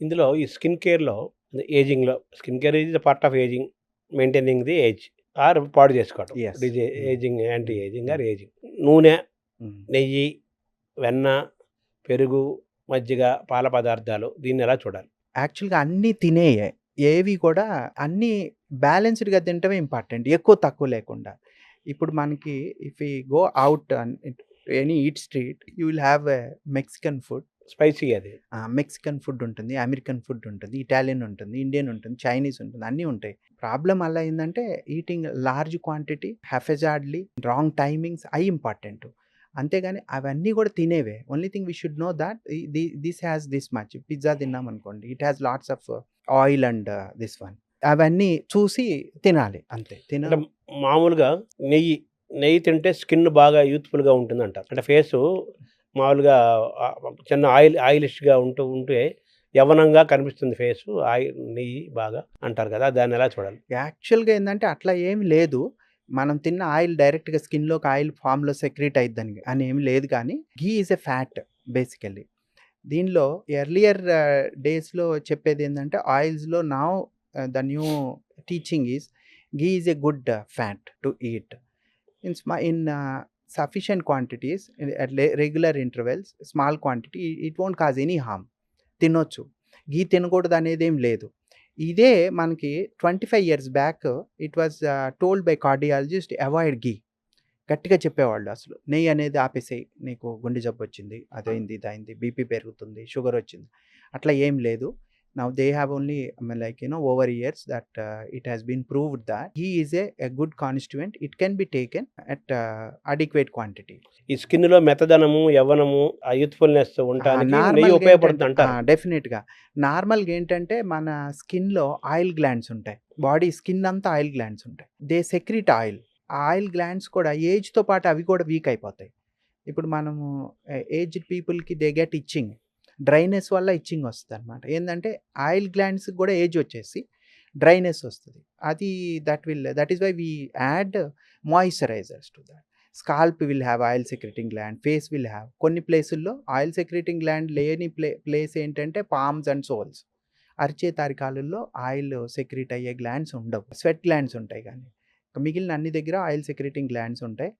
ఇందులో ఈ స్కిన్ కేర్‌లో ఏజింగ్‌లో skin care is the part of ageing, maintaining the age or పాడు చేసుకోవటం. Yes. Ageing, anti ageing or ageing. నూనె, నెయ్యి, వెన్న, పెరుగు, మజ్జిగ, పాల పదార్థాలు దీన్ని ఎలా చూడాలి? యాక్చువల్‌గా అన్నీ తినేయే. ఏవి కూడా అన్నీ బ్యాలెన్స్‌డ్‌గా తినటమే ఇంపార్టెంట్. ఎక్కువ తక్కువ లేకుండా. ఇప్పుడు మనకి if we go out any eat street you will have a Mexican food. Spicy అది. మెక్సికన్ ఫుడ్ ఉంటుంది, అమెరికన్ ఫుడ్ ఉంటుంది, ఇటాలియన్ ఉంటుంది, ఇండియన్ ఉంటుంది, చైనీస్ ఉంటుంది, అన్నీ ఉంటాయి. ప్రాబ్లమ్ అలా ఏందంటే eating large quantity, haphazardly, wrong timings అయి ఇంపార్టెంట్. అంతేగాని అవన్నీ కూడా తినేవే. Only thing we should know that this has this much. Pizza తిన్నామనుకోండి, it has lots of oil and this one. అవన్నీ చూసి తినాలి అంతే. అంటే మామూలుగా నెయ్యి, నెయ్యి తింటే స్కిన్ బాగా యూత్‌ఫుల్‌గా ఉంటుందంటారు. అంటే ఫేసు మామూలుగా చిన్న ఆయిలిష్‌గా ఉంటే యవ్వనంగా కనిపిస్తుంది ఫేసు. నెయ్యి బాగా అంటారు కదా! దాన్నెలా చూడాలి? యాక్చువల్‌గా ఏందంటే అట్లా ఏమి లేదు. మనం తిన్న ఆయిల్ డైరెక్ట్‌గా స్కిన్‌లోకి ఆయిల్ ఫార్మ్‌లో సెక్రీట్ అయిద్దని అని ఏమి లేదు కానీ, ghee is a fat basically. దీనిలో ఎర్లియర్ డేస్‌లో చెప్పేదేందంటే ఆయిల్స్‌లో now the new teaching is ghee is a good fat to eat. In sufficient quantities at regular intervals, small quantity it won't cause any harm. తినొచ్చు. ఘీ తినకూడదనేదేం లేదు. ఇదే మనకి 25 years back it was told by cardiologist avoid ghee. గట్టిగా చెప్పేవాళ్ళు అసలు. నెయ్యి అనేది ఆపేసేయి. నీకు గుండె జబ్బొచ్చింది. అదయింది, ఇదయింది, బీపీ పెరుగుతుంది, షుగరొచ్చింది. అట్లా ఏం లేదు. Now they have only like over years that it has been proved that ghee is a good constituent. It can be taken at adequate quantity. ఈ స్కిన్‌లో మెత్తదనము, యవ్వనము, ఆ యూత్‌ఫుల్‌నెస్ ఉండటానికి నెయ్యి నార్మల్‌గా ఏంటంటే ఉపయోగపడుతుందంటారు. డెఫినిట్‌గా. నార్మల్‌గా ఏంటంటే మన స్కిన్‌లో ఆయిల్ గ్లాండ్స్ ఉంటాయి. బాడీ స్కిన్ అంతా ఆయిల్ గ్లాండ్స్ ఉంటాయి. They secrete oil. ఆ ఆయిల్ గ్లాండ్స్ కూడా ఏజ్‌తో పాటు అవి కూడా వీక్ అయిపోతాయి. ఇప్పుడు మనము ఏజ్డ్ పీపుల్‌కి దే గెట్ ఇచ్చింగ్. డ్రైనెస్ వల్ల ఇచ్చింగ్ వస్తదనమాట. ఏందంటే ఆయిల్ గ్లాండ్స్‌కి కూడా ఏజ్ వచ్చేసి డ్రైనెస్ వస్తది. అది that is why we add moisturisers to that. Scalp will have oil secreting gland, face will have. కొన్ని ప్లేసుల్లో ఆయిల్ సెక్రెటింగ్ గ్లాండ్ లేని ప్లేస్ ఏంటంటే పామ్స్ అండ్ సోల్స్. అరిచేతి అరికాలుల్లో ఆయిల్ సెక్రీట్ అయ్యే గ్లాండ్స్ ఉండవు. స్వెట్ గ్లాండ్స్ ఉంటాయి గానీ. మిగిలిన అన్ని దగ్గర ఆయిల్ సెక్రెటింగ్ గ్లాండ్స్ ఉంటాయి.